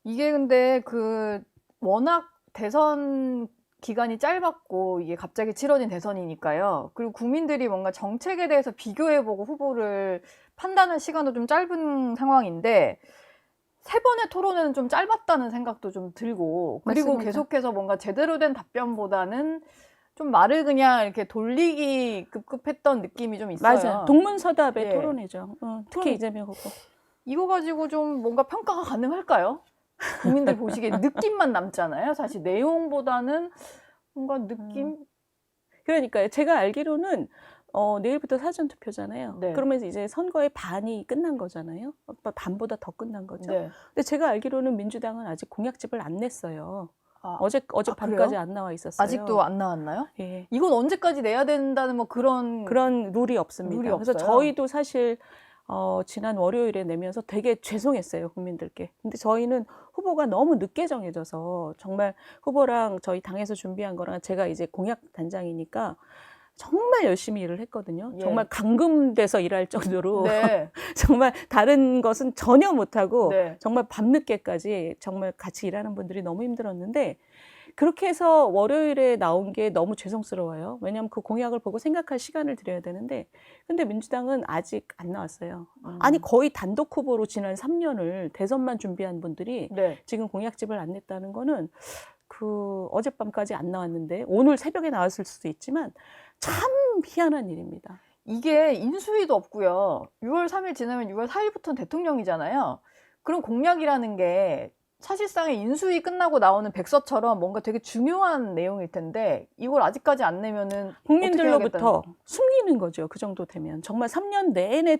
이게 근데 워낙 대선 기간이 짧았고 이게 갑자기 치러진 대선이니까요. 그리고 국민들이 뭔가 정책에 대해서 비교해보고 후보를 판단할 시간도 좀 짧은 상황인데 세 번의 토론회는 좀 짧았다는 생각도 좀 들고 그리고 맞습니다. 계속해서 뭔가 제대로 된 답변보다는 좀 말을 그냥 이렇게 돌리기 급급했던 느낌이 좀 있어요. 맞아요. 동문서답의 예. 토론이죠. 특히 그럼 이재명 후보. 이거 가지고 좀 뭔가 평가가 가능할까요? 국민들 보시기에 느낌만 남잖아요. 사실 내용보다는 뭔가 느낌? 그러니까요. 제가 알기로는 내일부터 사전투표잖아요. 네. 그러면서 이제 선거의 반이 끝난 거잖아요. 반보다 더 끝난 거죠. 네. 근데 제가 알기로는 민주당은 아직 공약집을 안 냈어요. 아, 어젯밤까지 그래요? 안 나와 있었어요. 아직도 안 나왔나요? 예. 이건 언제까지 내야 된다는 뭐 그런 룰이 없습니다. 룰이 그래서 없어요? 저희도 사실 지난 월요일에 내면서 되게 죄송했어요, 국민들께. 근데 저희는 후보가 너무 늦게 정해져서 정말 후보랑 저희 당에서 준비한 거랑 제가 이제 공약 단장이니까 정말 열심히 일을 했거든요. 예. 정말 감금돼서 일할 정도로 네. 정말 다른 것은 전혀 못하고 네. 정말 밤늦게까지 정말 같이 일하는 분들이 너무 힘들었는데 그렇게 해서 월요일에 나온 게 너무 죄송스러워요. 왜냐하면 그 공약을 보고 생각할 시간을 드려야 되는데 근데 민주당은 아직 안 나왔어요. 아니 거의 단독 후보로 지난 3년을 대선만 준비한 분들이 네. 지금 공약집을 안 냈다는 거는 어젯밤까지 안 나왔는데 오늘 새벽에 나왔을 수도 있지만 참 희한한 일입니다. 이게 인수위도 없고요. 6월 3일 지나면 6월 4일부터는 대통령이잖아요. 그럼 공약이라는 게 사실상의 인수위 끝나고 나오는 백서처럼 뭔가 되게 중요한 내용일 텐데 이걸 아직까지 안 내면은 국민들로부터 숨기는 거죠. 그 정도 되면. 정말 3년 내내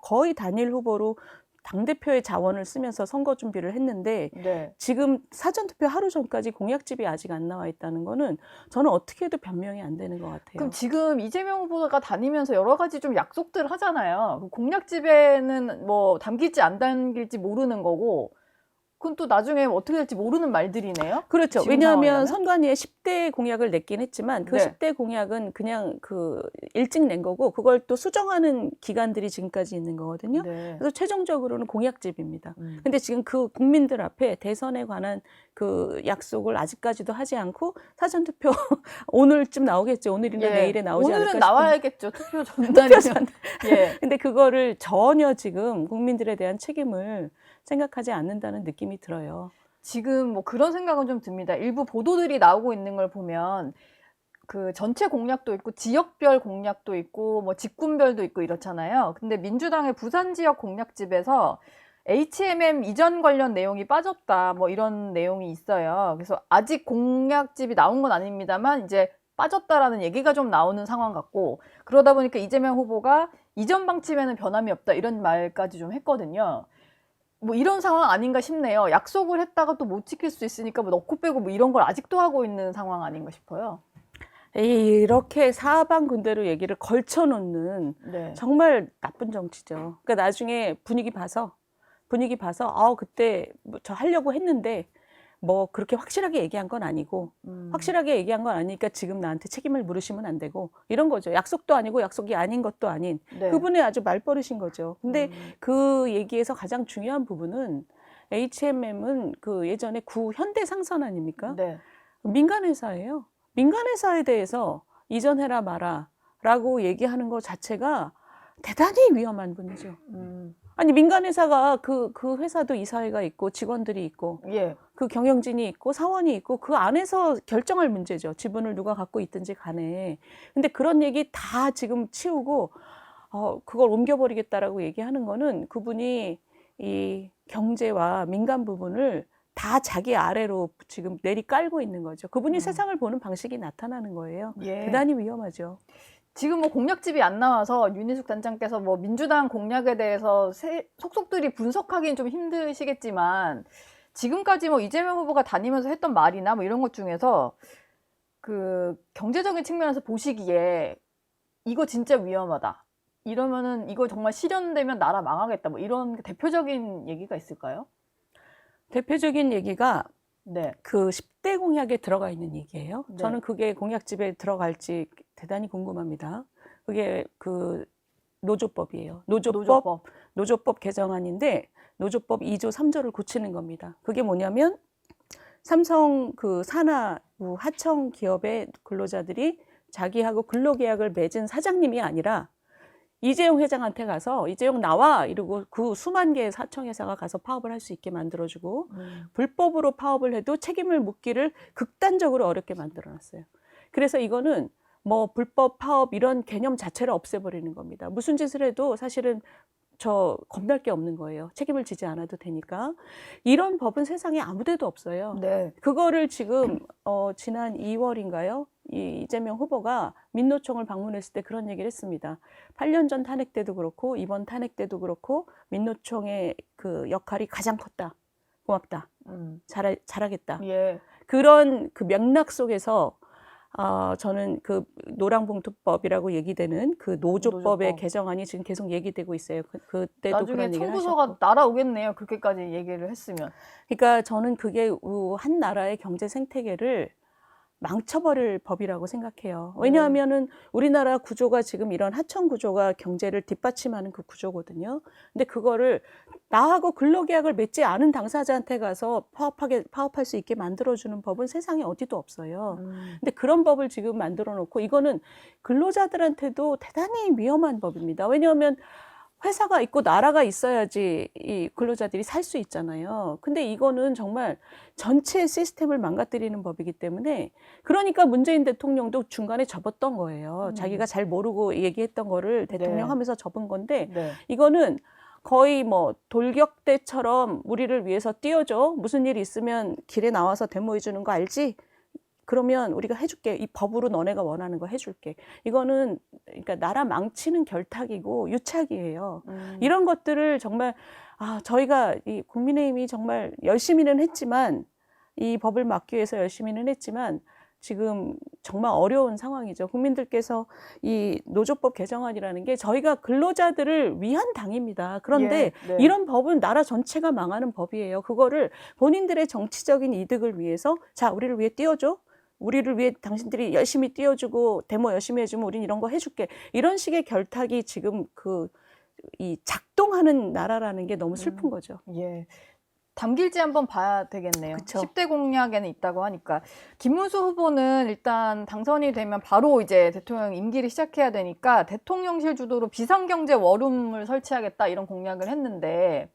거의 단일 후보로 당대표의 자원을 쓰면서 선거 준비를 했는데 네. 지금 사전투표 하루 전까지 공약집이 아직 안 나와 있다는 거는 저는 어떻게 해도 변명이 안 되는 것 같아요. 그럼 지금 이재명 후보가 다니면서 여러 가지 좀 약속들을 하잖아요. 공약집에는 뭐 담길지 안 담길지 모르는 거고 그건 또 나중에 어떻게 될지 모르는 말들이네요. 그렇죠. 지금 왜냐하면 상황이라면? 선관위에 10대 공약을 냈긴 했지만 그 네. 10대 공약은 그냥 일찍 낸 거고 그걸 또 수정하는 기간들이 지금까지 있는 거거든요. 네. 그래서 최종적으로는 공약집입니다. 근데 지금 그 국민들 앞에 대선에 관한 그 약속을 아직까지도 하지 않고 사전투표 오늘쯤 나오겠죠. 오늘이나 예. 내일에 나오지 않을까 오늘은 싶은데. 나와야겠죠. 투표 전날이면. 예. 근데 그거를 전혀 지금 국민들에 대한 책임을 생각하지 않는다는 느낌이 들어요. 지금 뭐 그런 생각은 좀 듭니다. 일부 보도들이 나오고 있는 걸 보면 그 전체 공약도 있고 지역별 공약도 있고 뭐 직군별도 있고 이렇잖아요. 근데 민주당의 부산 지역 공약집에서 HMM 이전 관련 내용이 빠졌다 뭐 이런 내용이 있어요. 그래서 아직 공약집이 나온 건 아닙니다만 이제 빠졌다라는 얘기가 좀 나오는 상황 같고 그러다 보니까 이재명 후보가 이전 방침에는 변함이 없다 이런 말까지 좀 했거든요. 뭐 이런 상황 아닌가 싶네요. 약속을 했다가 또 못 지킬 수 있으니까 뭐 넣고 빼고 뭐 이런 걸 아직도 하고 있는 상황 아닌가 싶어요. 이렇게 사방군대로 얘기를 걸쳐놓는 네. 정말 나쁜 정치죠. 그러니까 나중에 분위기 봐서 그때 저 하려고 했는데 뭐 그렇게 확실하게 얘기한 건 아니고 확실하게 얘기한 건 아니니까 지금 나한테 책임을 물으시면 안 되고 이런 거죠. 약속도 아니고 약속이 아닌 것도 아닌 네. 그분의 아주 말버릇인 거죠. 근데 그 얘기에서 가장 중요한 부분은 HMM은 그 예전에 구 현대상선 아닙니까? 네. 민간 회사예요. 민간 회사에 대해서 이전해라 마라 라고 얘기하는 것 자체가 대단히 위험한 분이죠. 아니 민간 회사가 그 회사도 이사회가 있고 직원들이 있고 예. 그 경영진이 있고 사원이 있고 그 안에서 결정할 문제죠. 지분을 누가 갖고 있든지 간에. 근데 그런 얘기 다 지금 치우고 그걸 옮겨버리겠다라고 얘기하는 거는 그분이 이 경제와 민간 부분을 다 자기 아래로 지금 내리 깔고 있는 거죠. 그분이 세상을 보는 방식이 나타나는 거예요. 예. 대단히 위험하죠. 지금 뭐 공약집이 안 나와서 윤희숙 단장께서 뭐 민주당 공약에 대해서 속속들이 분석하기는 좀 힘드시겠지만 지금까지 뭐 이재명 후보가 다니면서 했던 말이나 뭐 이런 것 중에서 그 경제적인 측면에서 보시기에 이거 진짜 위험하다. 이러면은 이거 정말 실현되면 나라 망하겠다. 뭐 이런 대표적인 얘기가 있을까요? 대표적인 얘기가 네. 그 10대 공약에 들어가 있는 얘기예요. 네. 저는 그게 공약집에 들어갈지 대단히 궁금합니다. 그게 그 노조법이에요. 노조법 개정안인데 노조법 2조 3조를 고치는 겁니다. 그게 뭐냐면 삼성 그 산하 하청 기업의 근로자들이 자기하고 근로계약을 맺은 사장님이 아니라 이재용 회장한테 가서 이재용 나와 이러고 그 수만 개의 하청회사가 가서 파업을 할 수 있게 만들어주고 불법으로 파업을 해도 책임을 묻기를 극단적으로 어렵게 만들어놨어요. 그래서 이거는 뭐 불법 파업 이런 개념 자체를 없애버리는 겁니다. 무슨 짓을 해도 사실은 저 겁날 게 없는 거예요. 책임을 지지 않아도 되니까. 이런 법은 세상에 아무 데도 없어요. 네. 그거를 지금 지난 2월인가요? 이재명 후보가 민노총을 방문했을 때 그런 얘기를 했습니다. 8년 전 탄핵 때도 그렇고 이번 탄핵 때도 그렇고 민노총의 그 역할이 가장 컸다. 고맙다. 잘하겠다. 예. 그런 그 맥락 속에서 저는 그 노랑봉투법이라고 얘기되는 그 노조법의 노조법. 개정안이 지금 계속 얘기되고 있어요. 그때도 나중에 그런 얘기를 청구서가 하셨고. 날아오겠네요. 그렇게까지 얘기를 했으면. 그러니까 저는 그게 한 나라의 경제 생태계를 망쳐버릴 법이라고 생각해요. 왜냐하면은 우리나라 구조가 지금 이런 하청 구조가 경제를 뒷받침하는 그 구조거든요. 근데 그거를 나하고 근로계약을 맺지 않은 당사자한테 가서 파업할 수 있게 만들어주는 법은 세상에 어디도 없어요. 근데 그런 법을 지금 만들어 놓고 이거는 근로자들한테도 대단히 위험한 법입니다. 왜냐하면 회사가 있고 나라가 있어야지 이 근로자들이 살 수 있잖아요. 근데 이거는 정말 전체 시스템을 망가뜨리는 법이기 때문에 그러니까 문재인 대통령도 중간에 접었던 거예요. 자기가 잘 모르고 얘기했던 거를 대통령 네. 하면서 접은 건데 네. 이거는 거의 뭐 돌격대처럼 우리를 위해서 뛰어줘. 무슨 일 있으면 길에 나와서 데모해 주는 거 알지? 그러면 우리가 해줄게. 이 법으로 너네가 원하는 거 해줄게. 이거는 그러니까 나라 망치는 결탁이고 유착이에요. 이런 것들을 정말 저희가 이 국민의힘이 정말 열심히는 했지만 이 법을 막기 위해서 열심히는 했지만 지금 정말 어려운 상황이죠. 국민들께서 이 노조법 개정안이라는 게 저희가 근로자들을 위한 당입니다. 그런데 예, 네. 이런 법은 나라 전체가 망하는 법이에요. 그거를 본인들의 정치적인 이득을 위해서 자, 우리를 위해 띄워줘. 우리를 위해 당신들이 열심히 띄워주고 데모 열심히 해주면 우린 이런 거 해줄게. 이런 식의 결탁이 지금 이 작동하는 나라라는 게 너무 슬픈 거죠. 예. 담길지 한번 봐야 되겠네요. 그쵸. 10대 공약에는 있다고 하니까. 김문수 후보는 일단 당선이 되면 바로 이제 대통령 임기를 시작해야 되니까 대통령실 주도로 비상경제 워룸을 설치하겠다 이런 공약을 했는데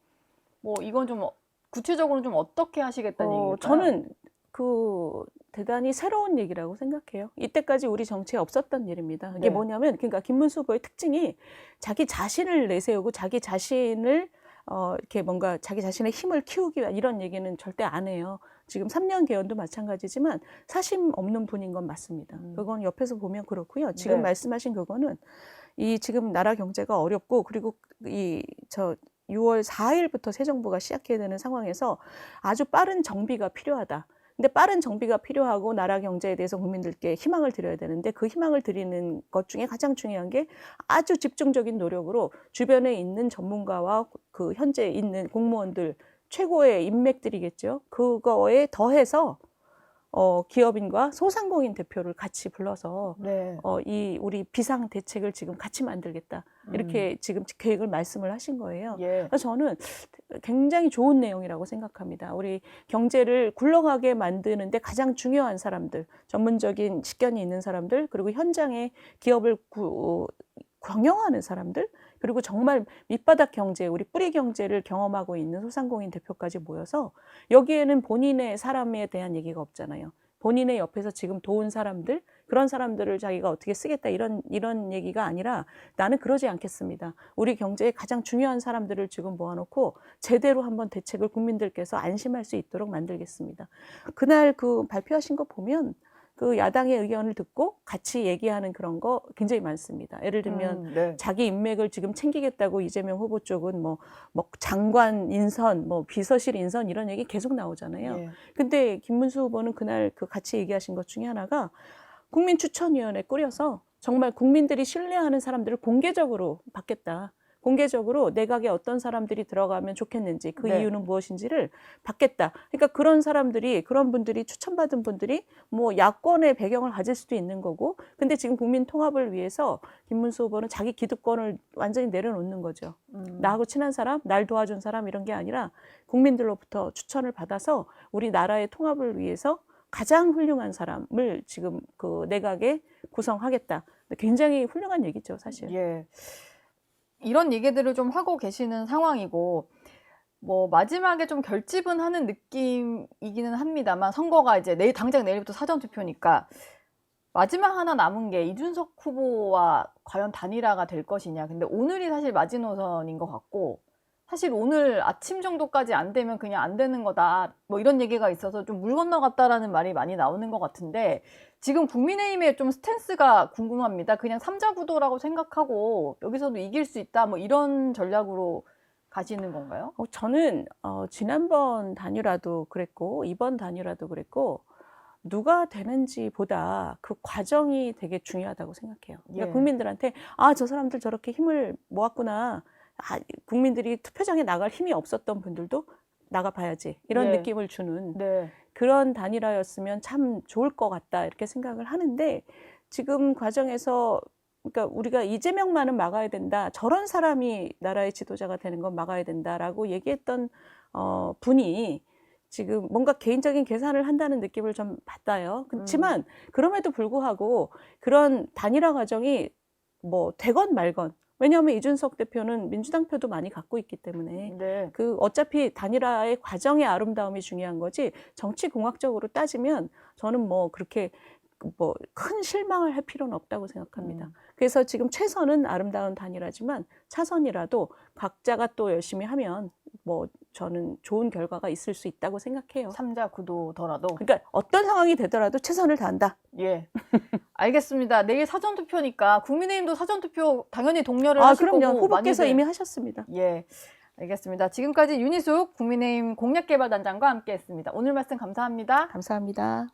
뭐 이건 좀 구체적으로 좀 어떻게 하시겠다는 얘기일까요? 저는 대단히 새로운 얘기라고 생각해요. 이때까지 우리 정치에 없었던 일입니다. 이게 네. 뭐냐면, 그러니까 김문수 후보의 특징이 자기 자신을 내세우고 자기 자신을 이렇게 뭔가 자기 자신의 힘을 키우기 위한 이런 얘기는 절대 안 해요. 지금 3년 개헌도 마찬가지지만 사심 없는 분인 건 맞습니다. 그건 옆에서 보면 그렇고요. 지금 네. 말씀하신 그거는 지금 나라 경제가 어렵고 그리고 6월 4일부터 새 정부가 시작해야 되는 상황에서 아주 빠른 정비가 필요하다. 근데 빠른 정비가 필요하고 나라 경제에 대해서 국민들께 희망을 드려야 되는데 그 희망을 드리는 것 중에 가장 중요한 게 아주 집중적인 노력으로 주변에 있는 전문가와 그 현재 있는 공무원들 최고의 인맥들이겠죠. 그거에 더해서 기업인과 소상공인 대표를 같이 불러서 네. 이 우리 비상 대책을 지금 같이 만들겠다. 이렇게 지금 계획을 말씀을 하신 거예요. 예. 그래서 저는 굉장히 좋은 내용이라고 생각합니다. 우리 경제를 굴러가게 만드는데 가장 중요한 사람들, 전문적인 식견이 있는 사람들, 그리고 현장에 기업을 경영하는 사람들, 그리고 정말 밑바닥 경제, 우리 뿌리 경제를 경험하고 있는 소상공인 대표까지 모여서 여기에는 본인의 사람에 대한 얘기가 없잖아요. 본인의 옆에서 지금 도운 사람들, 그런 사람들을 자기가 어떻게 쓰겠다 이런 얘기가 아니라 나는 그러지 않겠습니다. 우리 경제에 가장 중요한 사람들을 지금 모아놓고 제대로 한번 대책을 국민들께서 안심할 수 있도록 만들겠습니다. 그날 그 발표하신 거 보면 그 야당의 의견을 듣고 같이 얘기하는 그런 거 굉장히 많습니다. 예를 들면 네. 자기 인맥을 지금 챙기겠다고 이재명 후보 쪽은 뭐 장관 인선, 뭐 비서실 인선 이런 얘기 계속 나오잖아요. 예. 근데 김문수 후보는 그날 그 같이 얘기하신 것 중에 하나가 국민추천위원회 꾸려서 정말 국민들이 신뢰하는 사람들을 공개적으로 받겠다. 공개적으로 내각에 어떤 사람들이 들어가면 좋겠는지 그 네. 이유는 무엇인지를 받겠다. 그러니까 그런 분들이 추천받은 분들이 뭐 야권의 배경을 가질 수도 있는 거고, 근데 지금 국민 통합을 위해서 김문수 후보는 자기 기득권을 완전히 내려놓는 거죠. 나하고 친한 사람, 날 도와준 사람 이런 게 아니라 국민들로부터 추천을 받아서 우리 나라의 통합을 위해서 가장 훌륭한 사람을 지금 그 내각에 구성하겠다. 굉장히 훌륭한 얘기죠, 사실. 예. 이런 얘기들을 좀 하고 계시는 상황이고, 뭐, 마지막에 좀 결집은 하는 느낌이기는 합니다만, 선거가 이제 당장 내일부터 사전투표니까, 마지막 하나 남은 게 이준석 후보와 과연 단일화가 될 것이냐. 근데 오늘이 사실 마지노선인 것 같고, 사실 오늘 아침 정도까지 안 되면 그냥 안 되는 거다. 뭐 이런 얘기가 있어서 좀 물 건너갔다라는 말이 많이 나오는 것 같은데, 지금 국민의힘의 좀 스탠스가 궁금합니다. 그냥 삼자구도라고 생각하고 여기서도 이길 수 있다. 뭐 이런 전략으로 가시는 건가요? 저는 지난번 단일화도 그랬고 이번 단일화도 그랬고 누가 되는지보다 그 과정이 되게 중요하다고 생각해요. 그러니까 예. 국민들한테 저 사람들 저렇게 힘을 모았구나. 국민들이 투표장에 나갈 힘이 없었던 분들도 나가봐야지. 이런 예. 느낌을 주는 네. 그런 단일화였으면 참 좋을 것 같다 이렇게 생각을 하는데, 지금 과정에서 그러니까 우리가 이재명만은 막아야 된다, 저런 사람이 나라의 지도자가 되는 건 막아야 된다라고 얘기했던 분이 지금 뭔가 개인적인 계산을 한다는 느낌을 좀 받아요. 그렇지만 그럼에도 불구하고 그런 단일화 과정이 뭐 되건 말건, 왜냐하면 이준석 대표는 민주당 표도 많이 갖고 있기 때문에 네. 그 어차피 단일화의 과정의 아름다움이 중요한 거지, 정치공학적으로 따지면 저는 뭐 그렇게 뭐 큰 실망을 할 필요는 없다고 생각합니다. 그래서 지금 최선은 아름다운 단일화지만 차선이라도 각자가 또 열심히 하면 뭐 저는 좋은 결과가 있을 수 있다고 생각해요. 삼자구도더라도. 그러니까 어떤 상황이 되더라도 최선을 다한다. 예. 알겠습니다. 내일 사전투표니까 국민의힘도 사전투표 당연히 독려를 하실 그럼요. 거고 후보께서 많이들- 이미 하셨습니다. 예. 알겠습니다. 지금까지 윤희숙 국민의힘 공약개발단장과 함께했습니다. 오늘 말씀 감사합니다. 감사합니다.